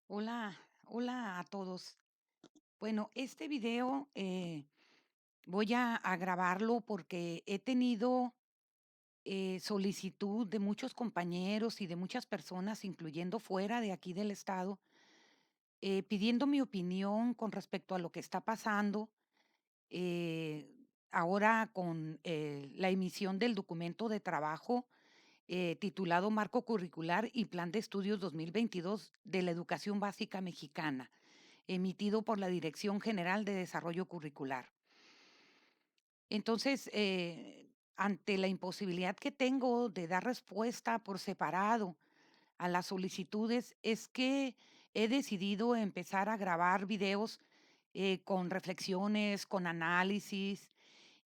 Hola, hola a todos. Bueno, este video voy a grabarlo porque he tenido solicitud de muchos compañeros y de muchas personas, incluyendo fuera de aquí del estado, pidiendo mi opinión con respecto a lo que está pasando eh, ahora con la emisión del documento de trabajo titulado Marco Curricular y Plan de Estudios 2022 de la Educación Básica Mexicana, emitido por la Dirección General de Desarrollo Curricular. Entonces, ante la imposibilidad que tengo de dar respuesta por separado a las solicitudes, es que he decidido empezar a grabar videos con reflexiones, con análisis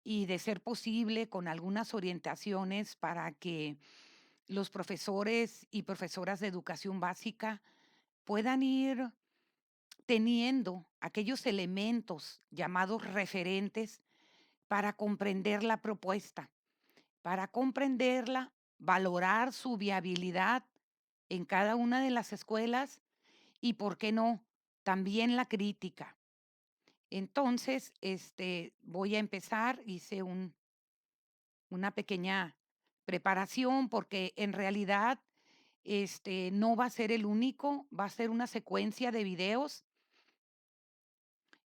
y, de ser posible, con algunas orientaciones para que los profesores y profesoras de educación básica puedan ir teniendo aquellos elementos llamados referentes para comprender la propuesta, para comprenderla, valorar su viabilidad en cada una de las escuelas y, ¿por qué no?, también la crítica. Entonces, voy a empezar, hice una pequeña preparación porque en realidad no va a ser el único, va a ser una secuencia de videos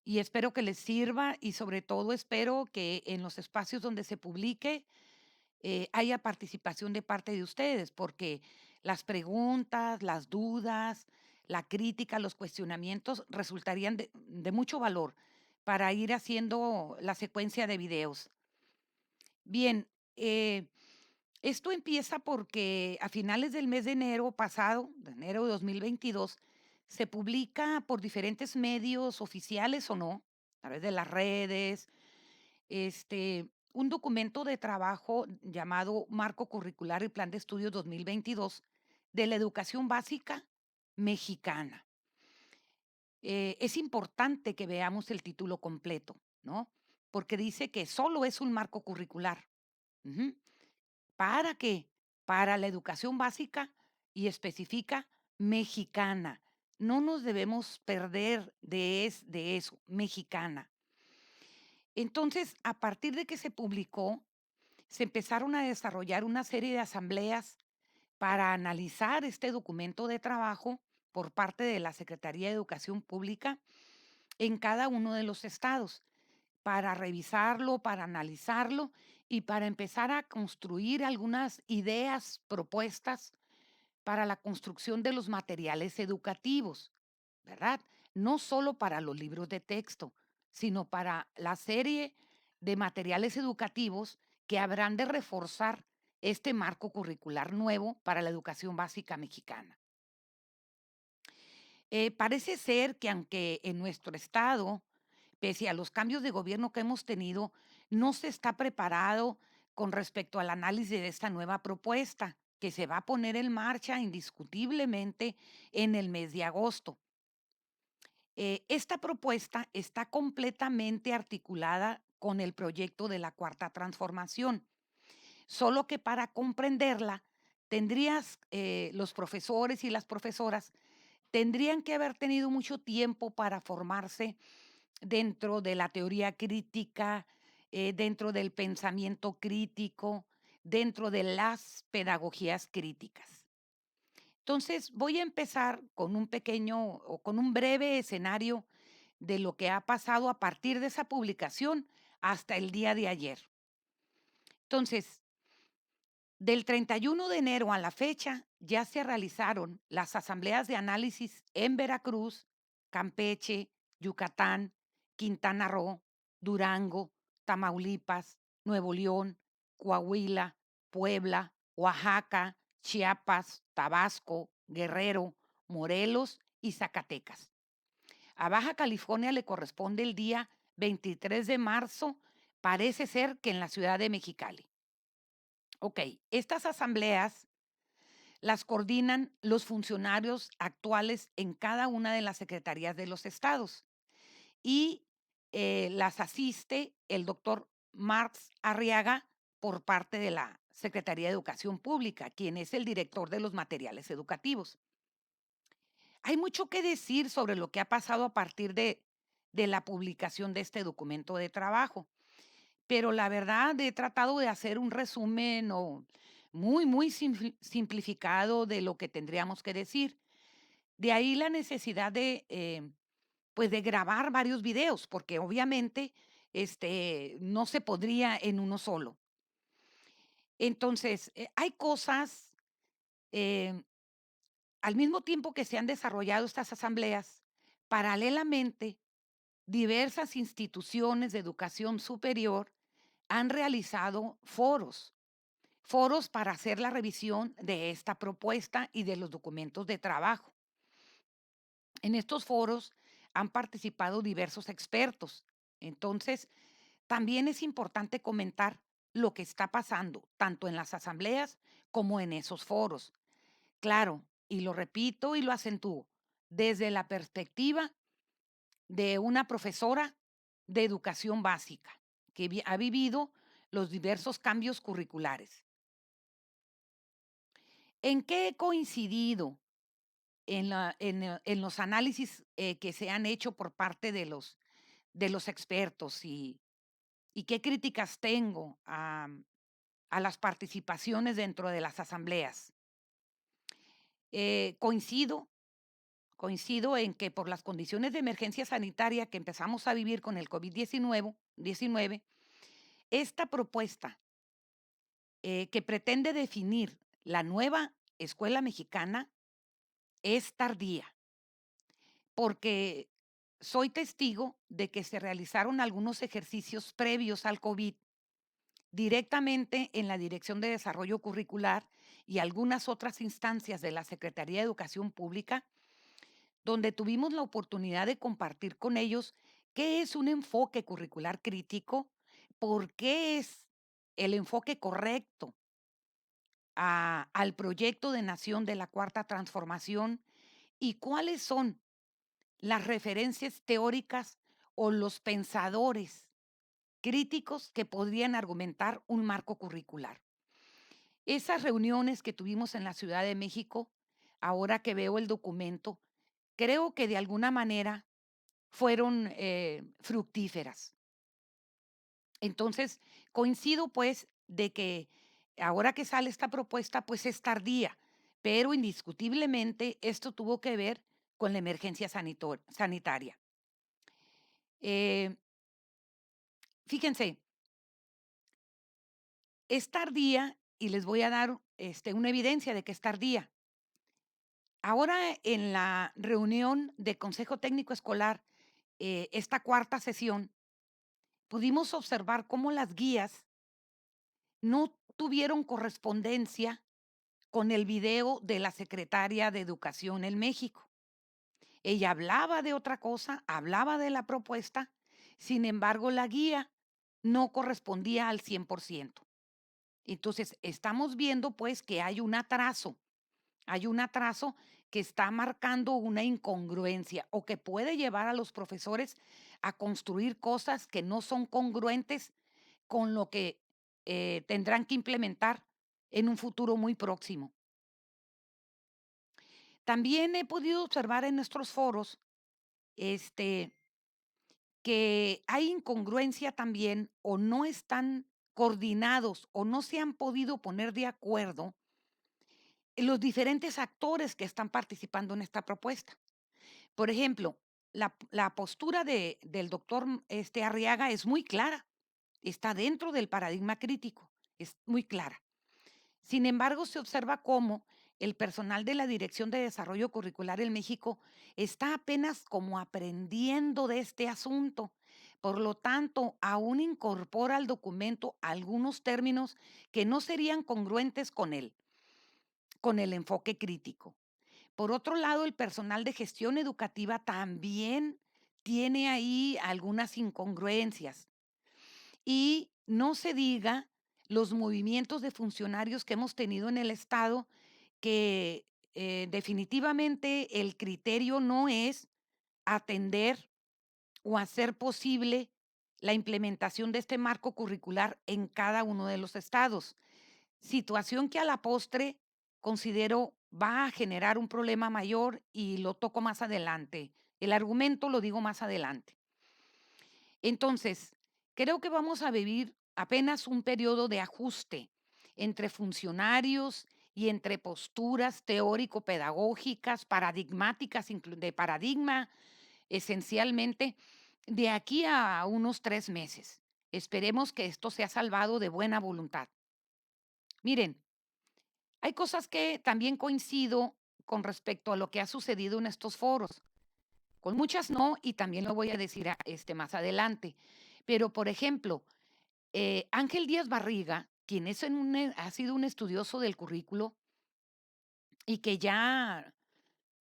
y espero que les sirva y, sobre todo, espero que en los espacios donde se publique haya participación de parte de ustedes, porque las preguntas, las dudas, la crítica, los cuestionamientos resultarían de mucho valor para ir haciendo la secuencia de videos. Bien, esto empieza porque a finales del mes de enero pasado, de enero de 2022, se publica por diferentes medios oficiales o no, a través de las redes, un documento de trabajo llamado Marco Curricular y Plan de Estudios 2022 de la educación básica mexicana. Es importante que veamos el título completo, ¿no? Porque dice que solo es un marco curricular. Ujú. ¿Para qué? Para la educación básica y especifica mexicana. No nos debemos perder de eso, mexicana. Entonces, a partir de que se publicó, se empezaron a desarrollar una serie de asambleas para analizar este documento de trabajo por parte de la Secretaría de Educación Pública en cada uno de los estados, para revisarlo, para analizarlo y para empezar a construir algunas ideas, propuestas para la construcción de los materiales educativos, ¿verdad? No solo para los libros de texto, sino para la serie de materiales educativos que habrán de reforzar este marco curricular nuevo para la educación básica mexicana. Parece ser que, aunque en nuestro estado, pese a los cambios de gobierno que hemos tenido, no se está preparado con respecto al análisis de esta nueva propuesta, que se va a poner en marcha indiscutiblemente en el mes de agosto. Esta propuesta está completamente articulada con el proyecto de la Cuarta Transformación, solo que para comprenderla los profesores y las profesoras tendrían que haber tenido mucho tiempo para formarse dentro de la teoría crítica, dentro del pensamiento crítico, dentro de las pedagogías críticas. Entonces, voy a empezar con un pequeño o con un breve escenario de lo que ha pasado a partir de esa publicación hasta el día de ayer. Entonces, del 31 de enero a la fecha, ya se realizaron las asambleas de análisis en Veracruz, Campeche, Yucatán, Quintana Roo, Durango, Tamaulipas, Nuevo León, Coahuila, Puebla, Oaxaca, Chiapas, Tabasco, Guerrero, Morelos y Zacatecas. A Baja California le corresponde el día 23 de marzo, parece ser que en la ciudad de Mexicali. Ok, estas asambleas las coordinan los funcionarios actuales en cada una de las secretarías de los estados y las asiste el doctor Marx Arriaga por parte de la Secretaría de Educación Pública, quien es el director de los materiales educativos. Hay mucho que decir sobre lo que ha pasado a partir de la publicación de este documento de trabajo, pero la verdad he tratado de hacer un resumen o muy simplificado de lo que tendríamos que decir. De ahí la necesidad de, pues, de grabar varios videos, porque obviamente, no se podría en uno solo. Entonces, hay cosas, em, al mismo tiempo que se han desarrollado estas asambleas, paralelamente, diversas instituciones de educación superior han realizado foros para hacer la revisión de esta propuesta y de los documentos de trabajo. En estos foros han participado diversos expertos. Entonces, también es importante comentar lo que está pasando, tanto en las asambleas como en esos foros. Claro, y lo repito y lo acentúo, desde la perspectiva de una profesora de educación básica que ha vivido los diversos cambios curriculares. ¿En qué he coincidido en los análisis que se han hecho por parte de los expertos y qué críticas tengo a las participaciones dentro de las asambleas? Coincido Coincido en que por las condiciones de emergencia sanitaria que empezamos a vivir con el COVID-19, esta propuesta, que pretende definir la nueva escuela mexicana es tardía, porque soy testigo de que se realizaron algunos ejercicios previos al COVID directamente en la Dirección de Desarrollo Curricular y algunas otras instancias de la Secretaría de Educación Pública, donde tuvimos la oportunidad de compartir con ellos qué es un enfoque curricular crítico, por qué es el enfoque correcto al proyecto de nación de la Cuarta Transformación y cuáles son las referencias teóricas o los pensadores críticos que podrían argumentar un marco curricular. Esas reuniones que tuvimos en la Ciudad de México, ahora que veo el documento, creo que de alguna manera fueron, fructíferas. Entonces, coincido, pues, de que ahora que sale esta propuesta, pues, es tardía, pero indiscutiblemente esto tuvo que ver con la emergencia sanitaria. Eh, Fíjense, es tardía y les voy a dar, una evidencia de que es tardía. Ahora en la reunión de Consejo Técnico Escolar, esta cuarta sesión, pudimos observar cómo las guías no tuvieron correspondencia con el video de la secretaria de Educación en México. Ella hablaba de otra cosa, hablaba de la propuesta, sin embargo, la guía no correspondía al 100%. Entonces, estamos viendo pues que hay un atraso que está marcando una incongruencia o que puede llevar a los profesores a construir cosas que no son congruentes con lo que tendrán que implementar en un futuro muy próximo. También he podido observar en nuestros foros, este, que hay incongruencia también o no están coordinados o no se han podido poner de acuerdo los diferentes actores que están participando en esta propuesta. Por ejemplo, la postura del doctor Arriaga es muy clara, está dentro del paradigma crítico, es muy clara. Sin embargo, se observa cómo el personal de la Dirección de Desarrollo Curricular en México está apenas como aprendiendo de este asunto. Por lo tanto, aún incorpora al documento algunos términos que no serían congruentes con el enfoque crítico. Por otro lado, el personal de gestión educativa también tiene ahí algunas incongruencias. Y no se diga los movimientos de funcionarios que hemos tenido en el Estado, que definitivamente el criterio no es atender o hacer posible la implementación de este marco curricular en cada uno de los estados. Situación que a la postre considero va a generar un problema mayor y lo toco más adelante. El argumento lo digo más adelante. Entonces, creo que vamos a vivir apenas un periodo de ajuste entre funcionarios y entre posturas teórico-pedagógicas, paradigmáticas, de paradigma, esencialmente, de aquí a unos 3 meses. Esperemos que esto sea salvado de buena voluntad. Miren, hay cosas que también coincido con respecto a lo que ha sucedido en estos foros. Con muchas no, y también lo voy a decir más adelante. Pero, por ejemplo, Ángel Díaz Barriga, quien ha sido un estudioso del currículo y que ya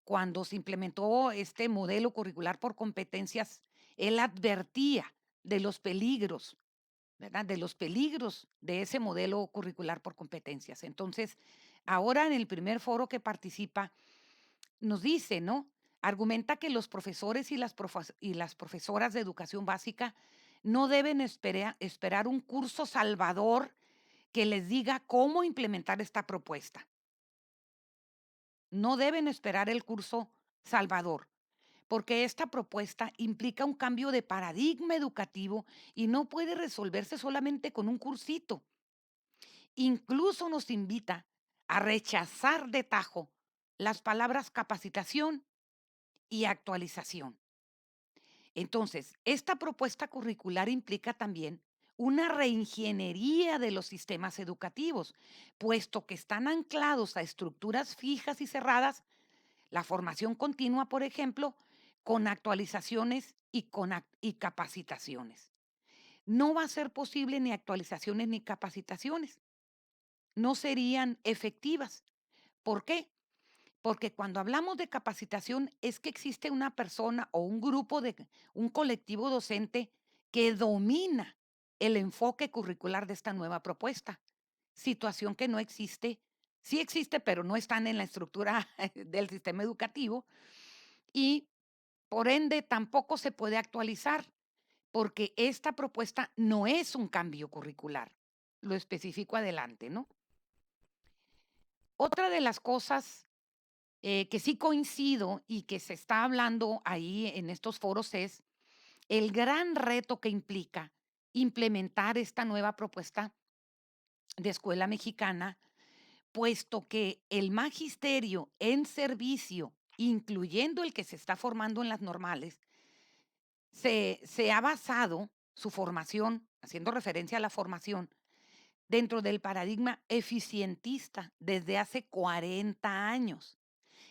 cuando se implementó este modelo curricular por competencias, él advertía de los peligros, ¿verdad? De los peligros de ese modelo curricular por competencias. Entonces, ahora en el primer foro que participa, nos dice, ¿no? Argumenta que los profesores y las profesoras de educación básica no deben esperar un curso salvador que les diga cómo implementar esta propuesta. No deben esperar el curso salvador, porque esta propuesta implica un cambio de paradigma educativo y no puede resolverse solamente con un cursito. Incluso nos invita a rechazar de tajo las palabras capacitación y actualización. Entonces, esta propuesta curricular implica también una reingeniería de los sistemas educativos, puesto que están anclados a estructuras fijas y cerradas, la formación continua, por ejemplo, con actualizaciones y capacitaciones. No va a ser posible ni actualizaciones ni capacitaciones. No serían efectivas. ¿Por qué? Porque cuando hablamos de capacitación es que existe una persona o un colectivo docente que domina el enfoque curricular de esta nueva propuesta. Situación que no existe, sí existe, pero no están en la estructura del sistema educativo y por ende tampoco se puede actualizar porque esta propuesta no es un cambio curricular. Lo especifico adelante, ¿no? Otra de las cosas que sí coincido y que se está hablando ahí en estos foros es el gran reto que implica implementar esta nueva propuesta de escuela mexicana, puesto que el magisterio en servicio, incluyendo el que se está formando en las normales, se ha basado su formación, haciendo referencia a la formación, dentro del paradigma eficientista desde hace 40 años.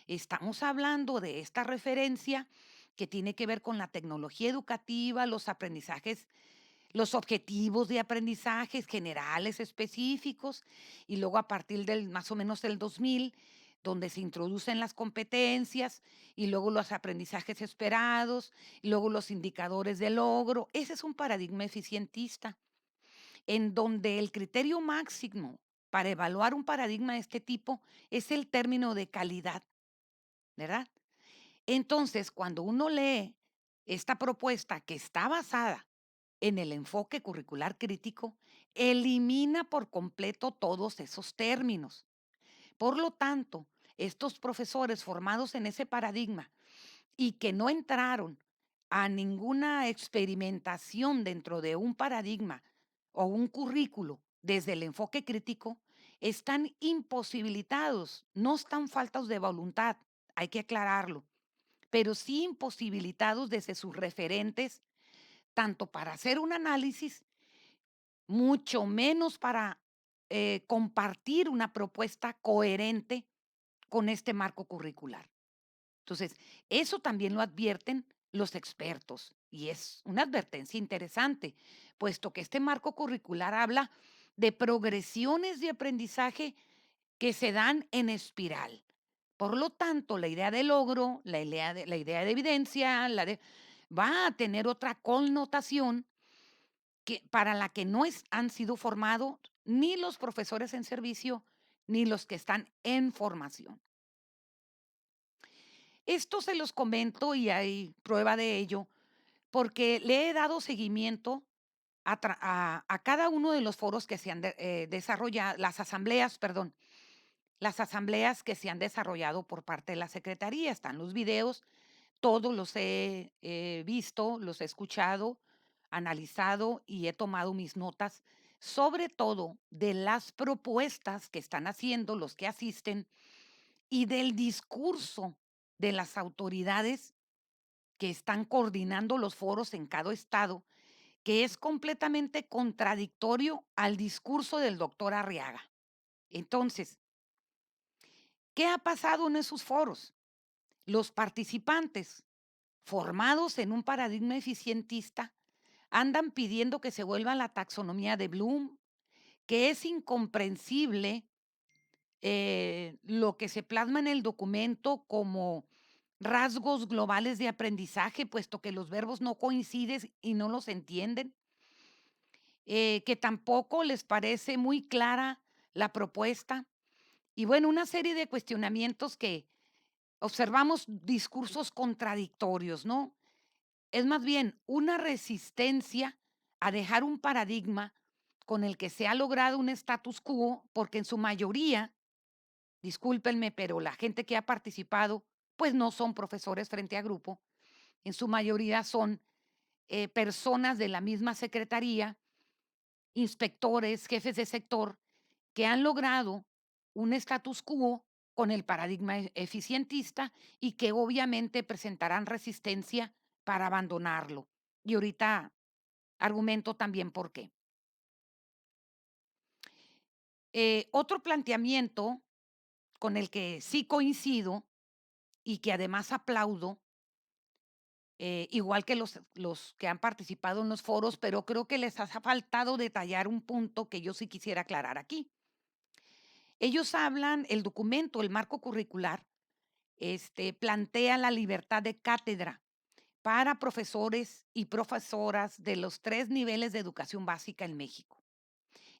Estamos hablando de esta referencia que tiene que ver con la tecnología educativa, los aprendizajes, los objetivos de aprendizajes generales específicos, y luego a partir del más o menos del 2000, donde se introducen las competencias y luego los aprendizajes esperados, y luego los indicadores de logro. Ese es un paradigma eficientista, en donde el criterio máximo para evaluar un paradigma de este tipo es el término de calidad, ¿verdad? Entonces, cuando uno lee esta propuesta que está basada en el enfoque curricular crítico, elimina por completo todos esos términos. Por lo tanto, estos profesores formados en ese paradigma y que no entraron a ninguna experimentación dentro de un paradigma o un currículo desde el enfoque crítico, están imposibilitados, no están faltos de voluntad, hay que aclararlo, pero sí imposibilitados desde sus referentes, tanto para hacer un análisis, mucho menos para compartir una propuesta coherente con este marco curricular. Entonces, eso también lo advierten los expertos y es una advertencia interesante, puesto que este marco curricular habla de progresiones de aprendizaje que se dan en espiral. Por lo tanto, la idea de logro, la idea de evidencia, va a tener otra connotación para la que han sido formados ni los profesores en servicio ni los que están en formación. Esto se los comento y hay prueba de ello porque le he dado seguimiento a cada uno de los foros que se han desarrollado, las asambleas, perdón, las asambleas que se han desarrollado por parte de la secretaría. Están los videos, todos los he visto, los he escuchado, analizado y he tomado mis notas, sobre todo de las propuestas que están haciendo los que asisten y del discurso de las autoridades que están coordinando los foros en cada estado, que es completamente contradictorio al discurso del doctor Arriaga. Entonces, ¿qué ha pasado en esos foros? Los participantes, formados en un paradigma eficientista, andan pidiendo que se vuelva a la taxonomía de Bloom, que es incomprensible lo que se plasma en el documento como rasgos globales de aprendizaje, puesto que los verbos no coinciden y no los entienden, que tampoco les parece muy clara la propuesta. Y bueno, una serie de cuestionamientos que observamos discursos contradictorios, ¿no? Es más bien una resistencia a dejar un paradigma con el que se ha logrado un status quo, porque en su mayoría, discúlpenme, pero la gente que ha participado, pues no son profesores frente a grupo, en su mayoría son personas de la misma secretaría, inspectores, jefes de sector, que han logrado un status quo con el paradigma eficientista y que obviamente presentarán resistencia para abandonarlo. Y ahorita argumento también por qué. Otro planteamiento con el que sí coincido y que además aplaudo, igual que los que han participado en los foros, pero creo que les ha faltado detallar un punto que yo sí quisiera aclarar aquí. Ellos hablan, el documento, el marco curricular, plantea la libertad de cátedra para profesores y profesoras de los 3 niveles de educación básica en México.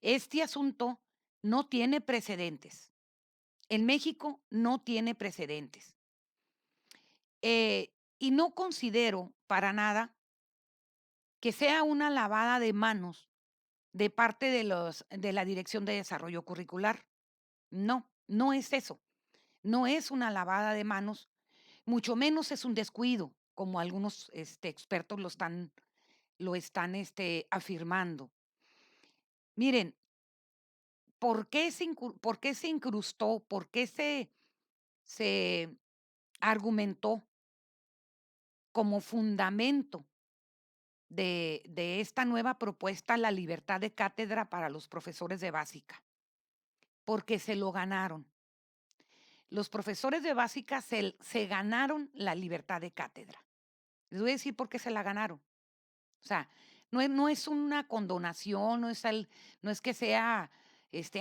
Este asunto no tiene precedentes. En México no tiene precedentes. Y no considero para nada que sea una lavada de manos de parte de la Dirección de Desarrollo Curricular. No, no es eso. No es una lavada de manos, mucho menos es un descuido, como algunos expertos lo están afirmando. Miren, ¿por qué se incrustó? ¿Por qué se argumentó como fundamento de esta nueva propuesta la libertad de cátedra para los profesores de básica? Porque se lo ganaron. Los profesores de básica se ganaron la libertad de cátedra. Les voy a decir por qué se la ganaron. O sea, no es una condonación, no es que sea,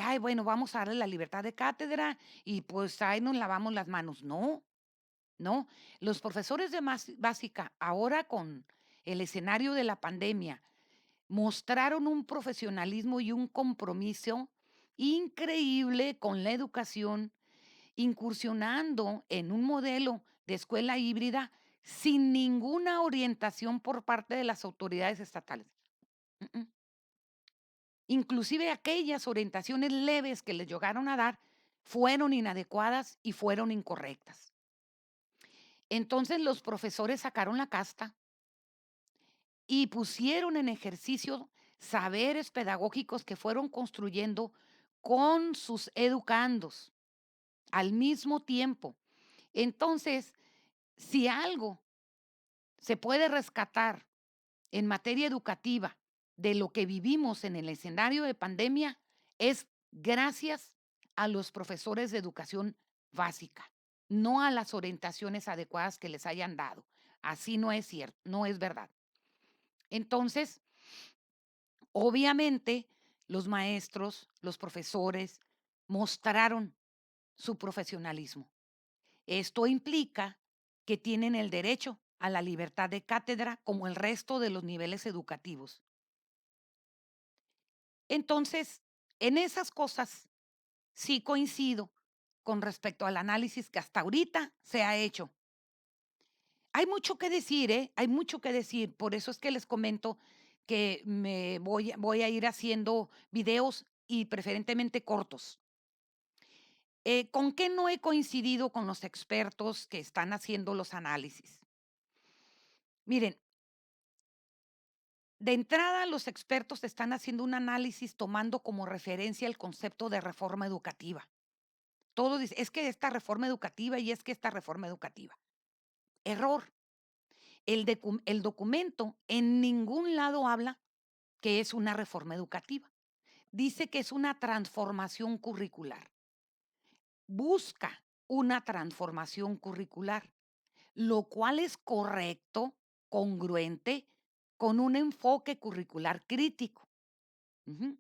ay, bueno, vamos a darle la libertad de cátedra y pues ahí nos lavamos las manos. No, no. Los profesores de básica, ahora con el escenario de la pandemia, mostraron un profesionalismo y un compromiso increíble con la educación, incursionando en un modelo de escuela híbrida sin ninguna orientación por parte de las autoridades estatales. Mm, mm. Inclusive aquellas orientaciones leves que les llegaron a dar fueron inadecuadas y fueron incorrectas. Entonces los profesores sacaron la casta y pusieron en ejercicio saberes pedagógicos que fueron construyendo con sus educandos al mismo tiempo. Entonces, si algo se puede rescatar en materia educativa de lo que vivimos en el escenario de pandemia, es gracias a los profesores de educación básica, no a las orientaciones adecuadas que les hayan dado. Así no es cierto, no es verdad. Entonces, obviamente, los maestros, los profesores mostraron su profesionalismo. Esto implica que tienen el derecho a la libertad de cátedra como el resto de los niveles educativos. Entonces, en esas cosas sí coincido con respecto al análisis que hasta ahorita se ha hecho. Hay mucho que decir, ¿eh? Hay mucho que decir. Por eso es que les comento que me voy a ir haciendo videos y preferentemente cortos. ¿Con qué no he coincidido con los expertos que están haciendo los análisis? Miren, de entrada los expertos están haciendo un análisis tomando como referencia el concepto de reforma educativa. Todo dice, es que esta reforma educativa y es que esta reforma educativa. Error. El documento en ningún lado habla que es una reforma educativa. Dice que es una transformación curricular. Busca una transformación curricular, lo cual es correcto, congruente con un enfoque curricular crítico. Ujú.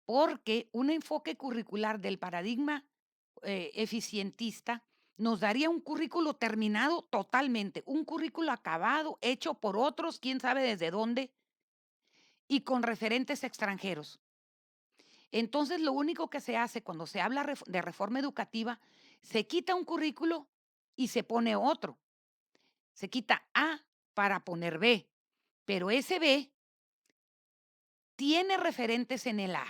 Porque un enfoque curricular del paradigma eficientista nos daría un currículo terminado totalmente, un currículo acabado, hecho por otros, quién sabe desde dónde, y con referentes extranjeros. Entonces, lo único que se hace cuando se habla de reforma educativa, se quita un currículo y se pone otro. Se quita A para poner B, pero ese B tiene referentes en el A,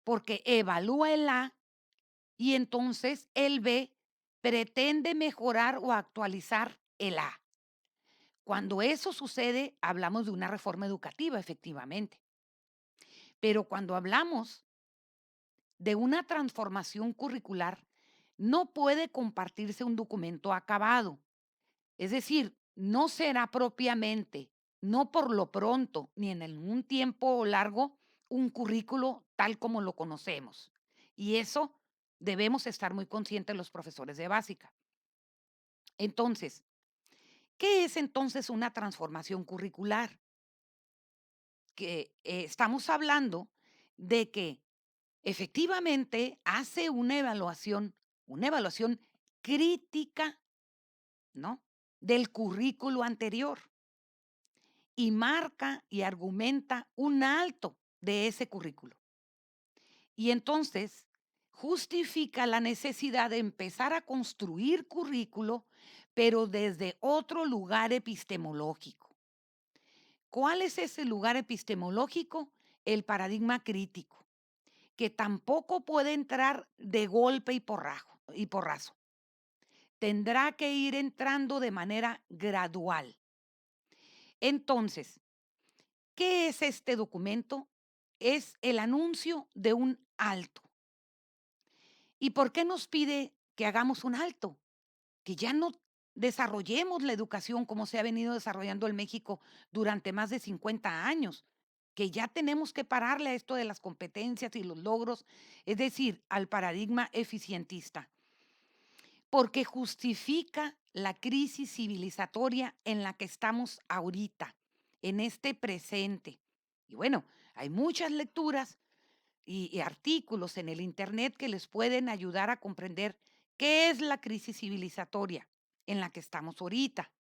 porque evalúa el A y entonces el B pretende mejorar o actualizar el A. Cuando eso sucede, hablamos de una reforma educativa, efectivamente. Pero cuando hablamos de una transformación curricular, no puede compartirse un documento acabado. Es decir, no será propiamente, no por lo pronto, ni en un tiempo largo, un currículo tal como lo conocemos. Y eso debemos estar muy conscientes los profesores de básica. Entonces, ¿qué es entonces una transformación curricular? Que estamos hablando de que efectivamente hace una evaluación crítica, ¿no? Del currículo anterior y marca y argumenta un alto de ese currículo. Y entonces justifica la necesidad de empezar a construir currículo, pero desde otro lugar epistemológico. ¿Cuál es ese lugar epistemológico? El paradigma crítico, que tampoco puede entrar de golpe y porrazo. Tendrá que ir entrando de manera gradual. Entonces, ¿qué es este documento? Es el anuncio de un alto. ¿Y por qué nos pide que hagamos un alto? Que ya no desarrollemos la educación como se ha venido desarrollando en México durante más de 50 años, que ya tenemos que pararle a esto de las competencias y los logros, es decir, al paradigma eficientista, porque justifica la crisis civilizatoria en la que estamos ahorita, en este presente. Y bueno, hay muchas lecturas y artículos en el Internet que les pueden ayudar a comprender qué es la crisis civilizatoria en la que estamos ahorita.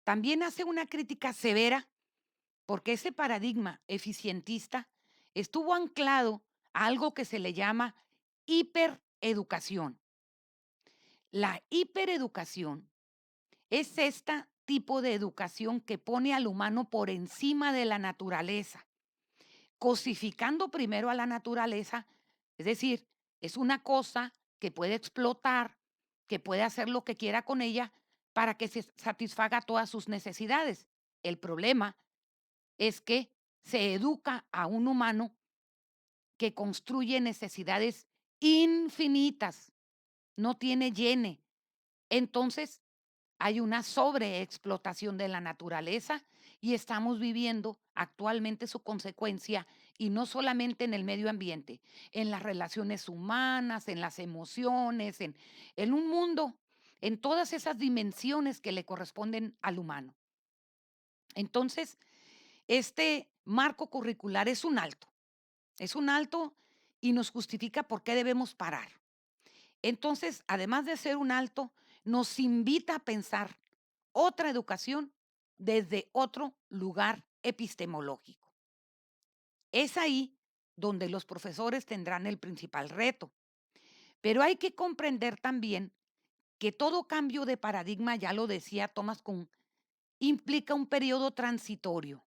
También hace una crítica severa porque ese paradigma eficientista estuvo anclado a algo que se le llama hipereducación. La hipereducación es este tipo de educación que pone al humano por encima de la naturaleza, cosificando primero a la naturaleza, es decir, es una cosa que puede explotar, que puede hacer lo que quiera con ella para que se satisfaga todas sus necesidades. El problema es que se educa a un humano que construye necesidades infinitas, no tiene llene. Entonces, hay una sobreexplotación de la naturaleza y estamos viviendo actualmente su consecuencia, y no solamente en el medio ambiente, en las relaciones humanas, en las emociones, en un mundo, en todas esas dimensiones que le corresponden al humano. Entonces, este marco curricular es un alto y nos justifica por qué debemos parar. Entonces, además de ser un alto, nos invita a pensar otra educación desde otro lugar epistemológico. Es ahí donde los profesores tendrán el principal reto. Pero hay que comprender también que todo cambio de paradigma, ya lo decía Thomas Kuhn, implica un periodo transitorio.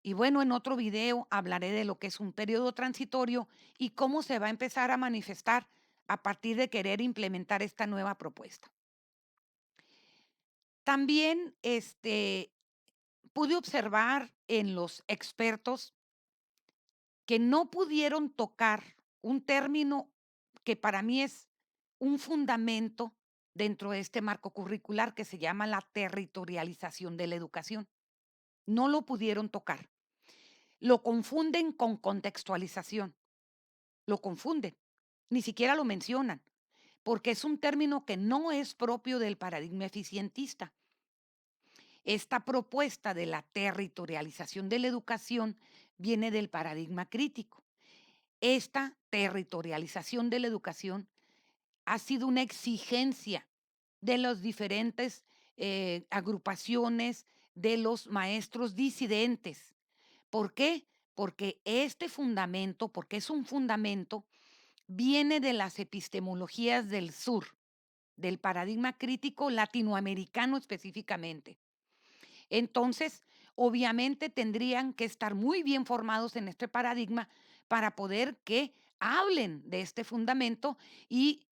Y bueno, en otro video hablaré de lo que es un periodo transitorio y cómo se va a empezar a manifestar a partir de querer implementar esta nueva propuesta. También pude observar en los expertos que no pudieron tocar un término que para mí es un fundamento dentro de este marco curricular que se llama la territorialización de la educación. No lo pudieron tocar. Lo confunden con contextualización, lo confunden, ni siquiera lo mencionan, porque es un término que no es propio del paradigma eficientista. Esta propuesta de la territorialización de la educación viene del paradigma crítico. Esta territorialización de la educación ha sido una exigencia de las diferentes agrupaciones de los maestros disidentes. ¿Por qué? Porque este fundamento, porque es un fundamento, viene de las epistemologías del sur, del paradigma crítico latinoamericano específicamente. Entonces, obviamente tendrían que estar muy bien formados en este paradigma para poder que hablen de este fundamento y,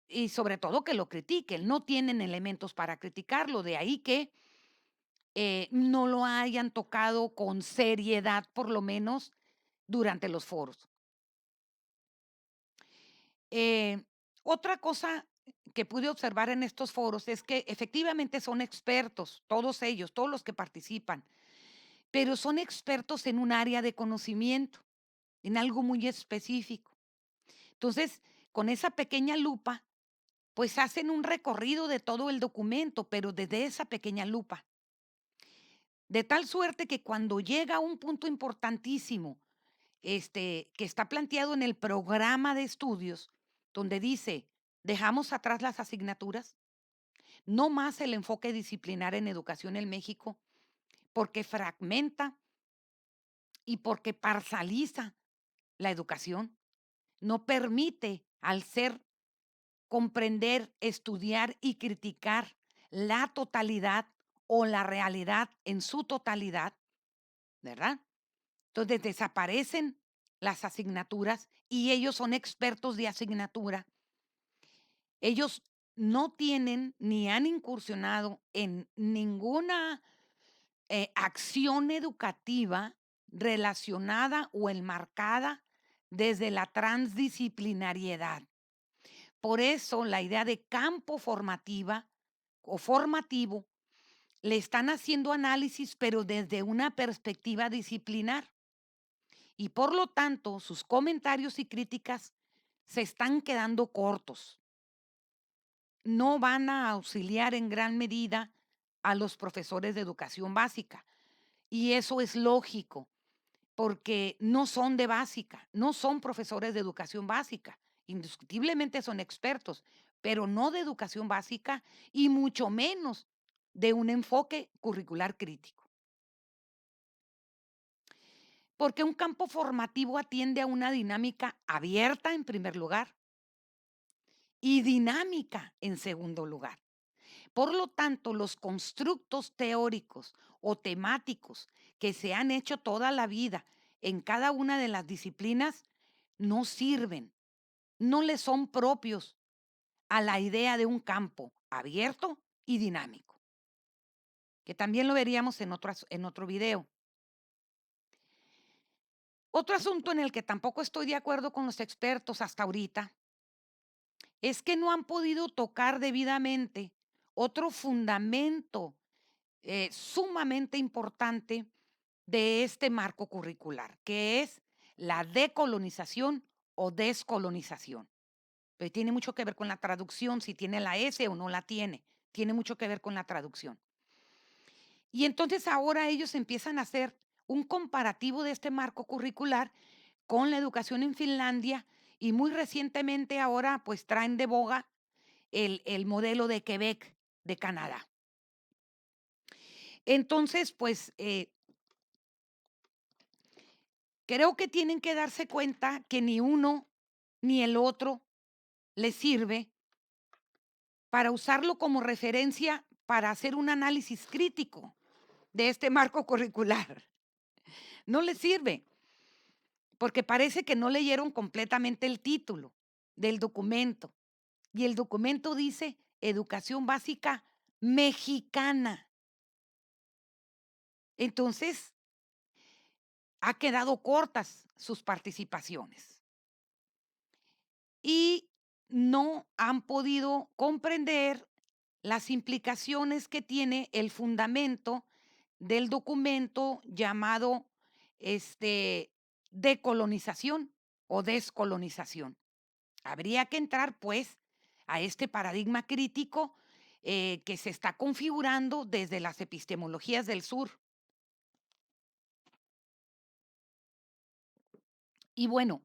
y sobre todo que lo critiquen. No tienen elementos para criticarlo, de ahí que no lo hayan tocado con seriedad, por lo menos durante los foros. Eh, Otra cosa que pude observar en estos foros es que efectivamente son expertos, todos ellos, todos los que participan, pero son expertos en un área de conocimiento, en algo muy específico. Entonces, con esa pequeña lupa, pues hacen un recorrido de todo el documento, pero desde esa pequeña lupa. De tal suerte que cuando llega a un punto importantísimo, que está planteado en el programa de estudios, donde dice, dejamos atrás las asignaturas, no más el enfoque disciplinar en educación en México, porque fragmenta y porque parcializa la educación, no permite al ser comprender, estudiar y criticar la totalidad o la realidad en su totalidad, ¿verdad? Entonces desaparecen las asignaturas y ellos son expertos de asignatura. Ellos no tienen ni han incursionado en ninguna acción educativa relacionada o enmarcada desde la transdisciplinariedad. Por eso la idea de campo formativa o formativo le están haciendo análisis, pero desde una perspectiva disciplinar. Y por lo tanto, sus comentarios y críticas se están quedando cortos. No van a auxiliar en gran medida a los profesores de educación básica. Y eso es lógico, porque no son de básica, no son profesores de educación básica. Indiscutiblemente son expertos, pero no de educación básica y mucho menos de un enfoque curricular crítico. Porque un campo formativo atiende a una dinámica abierta en primer lugar y dinámica en segundo lugar. Por lo tanto, los constructos teóricos o temáticos que se han hecho toda la vida en cada una de las disciplinas no sirven, no le son propios a la idea de un campo abierto y dinámico, que también lo veríamos en otro video. Otro asunto en el que tampoco estoy de acuerdo con los expertos hasta ahorita es que no han podido tocar debidamente otro fundamento sumamente importante de este marco curricular, que es la decolonización o descolonización. Pero tiene mucho que ver con la traducción, si tiene la S o no la tiene mucho que ver con la traducción. Y entonces ahora ellos empiezan a hacer un comparativo de este marco curricular con la educación en Finlandia y muy recientemente ahora pues traen de boga el modelo de Quebec de Canadá. Entonces, pues creo que tienen que darse cuenta que ni uno ni el otro les sirve para usarlo como referencia para hacer un análisis crítico de este marco curricular. No les sirve, porque parece que no leyeron completamente el título del documento. Y el documento dice educación básica mexicana. Entonces, ha quedado cortas sus participaciones y no han podido comprender las implicaciones que tiene el fundamento del documento llamado decolonización o descolonización. Habría que entrar, pues, a este paradigma crítico que se está configurando desde las epistemologías del sur. Y bueno,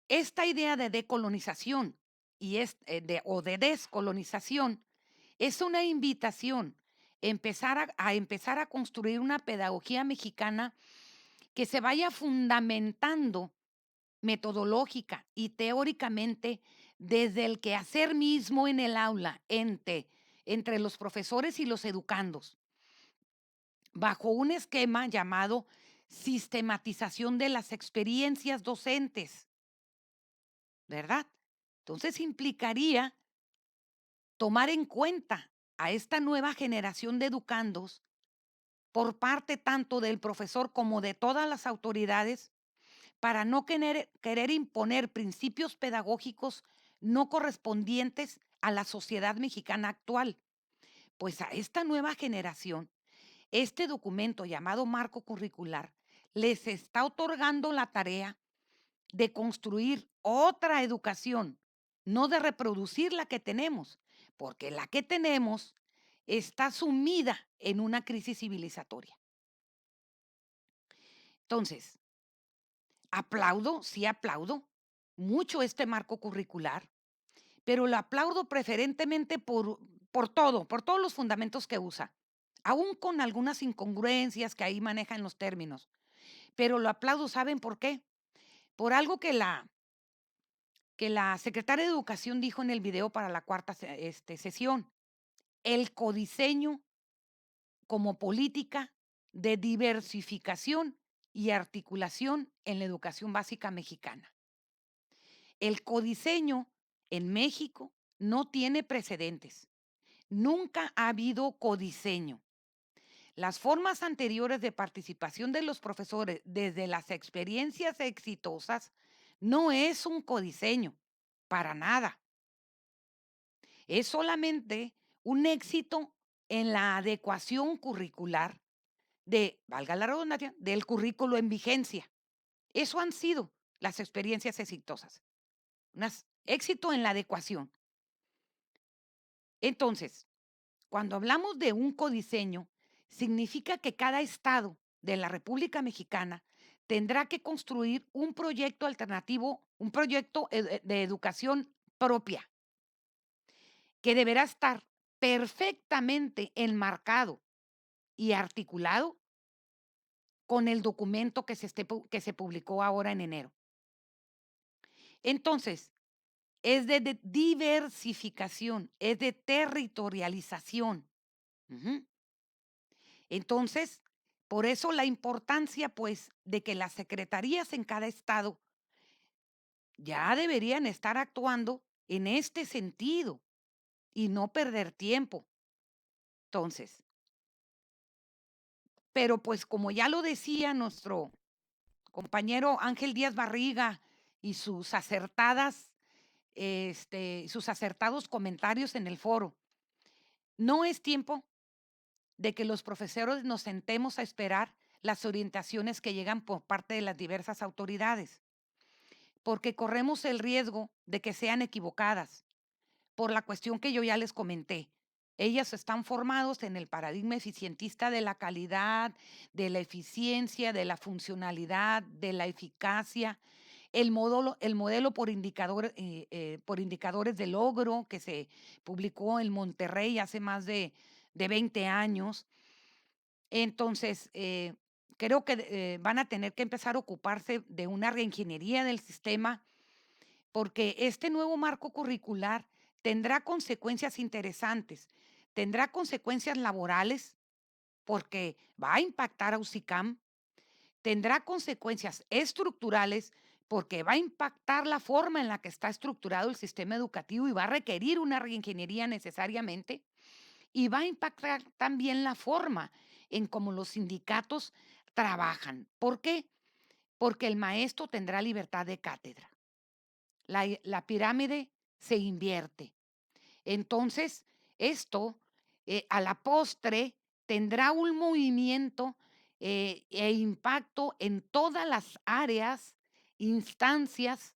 esta idea de decolonización o de descolonización es una invitación a empezar a construir una pedagogía mexicana que se vaya fundamentando metodológica y teóricamente desde el quehacer mismo en el aula, entre los profesores y los educandos, bajo un esquema llamado sistematización de las experiencias docentes, ¿verdad? Entonces implicaría tomar en cuenta a esta nueva generación de educandos por parte tanto del profesor como de todas las autoridades para no querer imponer principios pedagógicos no correspondientes a la sociedad mexicana actual. Pues a esta nueva generación, este documento llamado marco curricular les está otorgando la tarea de construir otra educación, no de reproducir la que tenemos, porque la que tenemos está sumida en una crisis civilizatoria. Entonces, aplaudo, sí aplaudo mucho este marco curricular, pero lo aplaudo preferentemente por todos los fundamentos que usa, aún con algunas incongruencias que ahí manejan los términos. Pero lo aplaudo, ¿saben por qué? Por algo que la secretaria de Educación dijo en el video para la cuarta sesión, el codiseño como política de diversificación y articulación en la educación básica mexicana. El codiseño en México no tiene precedentes. Nunca ha habido codiseño. Las formas anteriores de participación de los profesores desde las experiencias exitosas no es un codiseño, para nada. Es solamente un éxito en la adecuación curricular valga la redundancia, del currículo en vigencia. Eso han sido las experiencias exitosas. Un éxito en la adecuación. Entonces, cuando hablamos de un codiseño, significa que cada estado de la República Mexicana tendrá que construir un proyecto alternativo, un proyecto de educación propia, que deberá estar perfectamente enmarcado y articulado con el documento que se publicó ahora en enero. Entonces, es de diversificación, es de territorialización. Ujú. Entonces, por eso la importancia, pues, de que las secretarías en cada estado ya deberían estar actuando en este sentido y no perder tiempo. Entonces, pero pues como ya lo decía nuestro compañero Ángel Díaz Barriga y sus acertados comentarios en el foro, no es tiempo de que los profesores nos sentemos a esperar las orientaciones que llegan por parte de las diversas autoridades, porque corremos el riesgo de que sean equivocadas, por la cuestión que yo ya les comenté. Ellas están formados en el paradigma eficientista de la calidad, de la eficiencia, de la funcionalidad, de la eficacia, el modelo por indicadores de logro que se publicó en Monterrey hace más de 20 años. Entonces, creo que van a tener que empezar a ocuparse de una reingeniería del sistema porque este nuevo marco curricular tendrá consecuencias interesantes, tendrá consecuencias laborales porque va a impactar a UCICAM, tendrá consecuencias estructurales porque va a impactar la forma en la que está estructurado el sistema educativo y va a requerir una reingeniería necesariamente, y va a impactar también la forma en cómo los sindicatos trabajan. ¿Por qué? Porque el maestro tendrá libertad de cátedra. La pirámide se invierte. Entonces, esto, a la postre, tendrá un movimiento, e impacto en todas las áreas, instancias,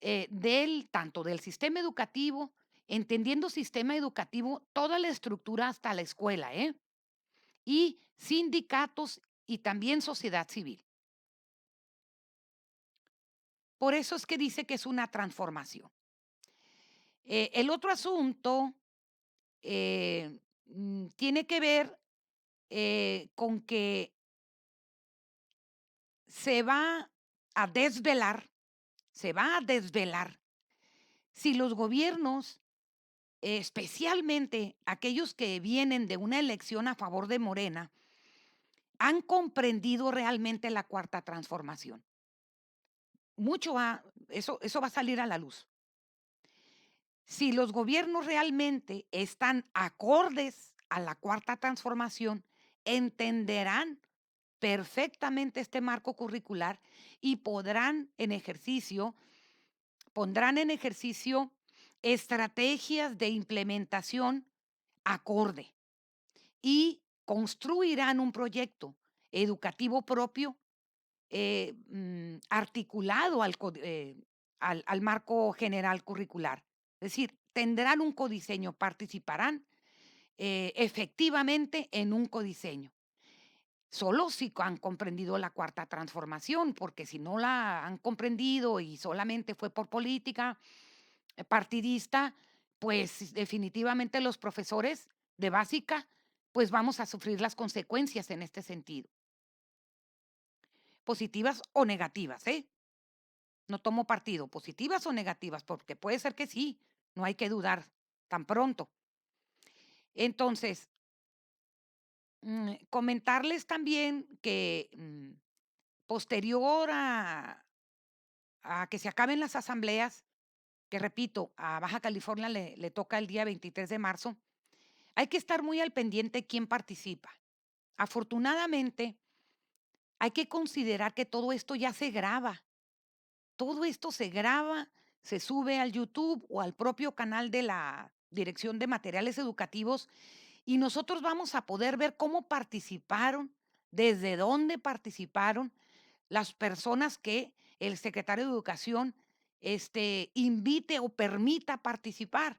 del tanto del sistema educativo, entendiendo sistema educativo, toda la estructura hasta la escuela, y sindicatos y también sociedad civil. Por eso es que dice que es una transformación. El otro asunto, tiene que ver, con que se va a desvelar se va a desvelar si los gobiernos, especialmente aquellos que vienen de una elección a favor de Morena, han comprendido realmente la cuarta transformación. Mucho va eso va a salir a la luz. Si los gobiernos realmente están acordes a la cuarta transformación, entenderán perfectamente este marco curricular y pondrán en ejercicio estrategias de implementación acorde y construirán un proyecto educativo propio, articulado al marco general curricular. Es decir, tendrán un codiseño, participarán, efectivamente en un codiseño. Solo si han comprendido la cuarta transformación, porque si no la han comprendido y solamente fue por política, partidista, pues definitivamente los profesores de básica, pues vamos a sufrir las consecuencias en este sentido, positivas o negativas, ¿eh? No tomo partido, positivas o negativas, porque puede ser que sí, no hay que dudar tan pronto. Entonces, comentarles también que, posterior a que se acaben las asambleas, que repito, a Baja California le toca el día 23 de marzo, hay que estar muy al pendiente quién participa. Afortunadamente, hay que considerar que todo esto ya se graba. Todo esto se graba, se sube al YouTube o al propio canal de la Dirección de Materiales Educativos y nosotros vamos a poder ver cómo participaron, desde dónde participaron las personas que el secretario de Educación, invite o permita participar.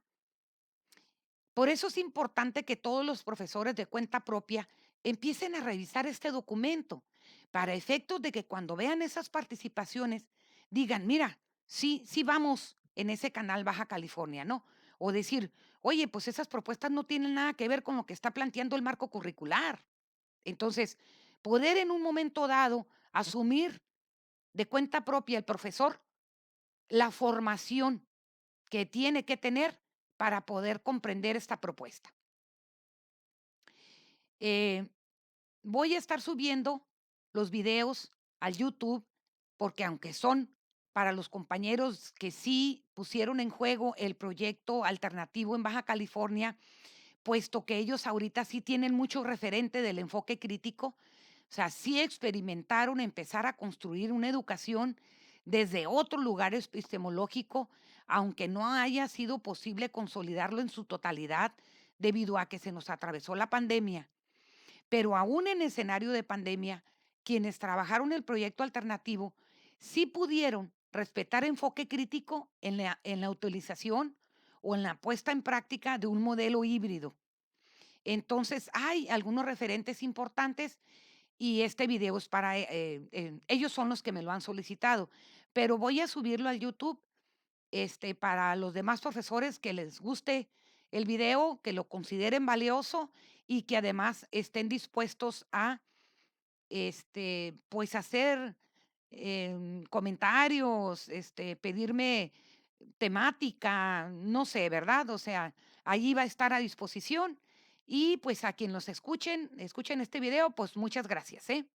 Por eso es importante que todos los profesores de cuenta propia empiecen a revisar este documento, para efectos de que cuando vean esas participaciones digan, mira, sí, sí vamos en ese canal Baja California, ¿no? O decir, oye, pues esas propuestas no tienen nada que ver con lo que está planteando el marco curricular. Entonces, poder en un momento dado asumir de cuenta propia el profesor la formación que tiene que tener para poder comprender esta propuesta. Eh, Voy a estar subiendo los videos al YouTube, porque aunque son para los compañeros que sí pusieron en juego el proyecto alternativo en Baja California, puesto que ellos ahorita sí tienen mucho referente del enfoque crítico, o sea, sí experimentaron empezar a construir una educación desde otro lugar epistemológico, aunque no haya sido posible consolidarlo en su totalidad debido a que se nos atravesó la pandemia. Pero aún en escenario de pandemia, quienes trabajaron el proyecto alternativo sí pudieron respetar enfoque crítico en la utilización o en la puesta en práctica de un modelo híbrido. Entonces, hay algunos referentes importantes y este video es para ellos son los que me lo han solicitado, pero voy a subirlo al YouTube, para los demás profesores que les guste el video, que lo consideren valioso y que además estén dispuestos a, pues, hacer, comentarios, pedirme temática, no sé, ¿verdad? O sea, allí va a estar a disposición y, pues, a quien los escuchen este video, pues, muchas gracias, ¿eh?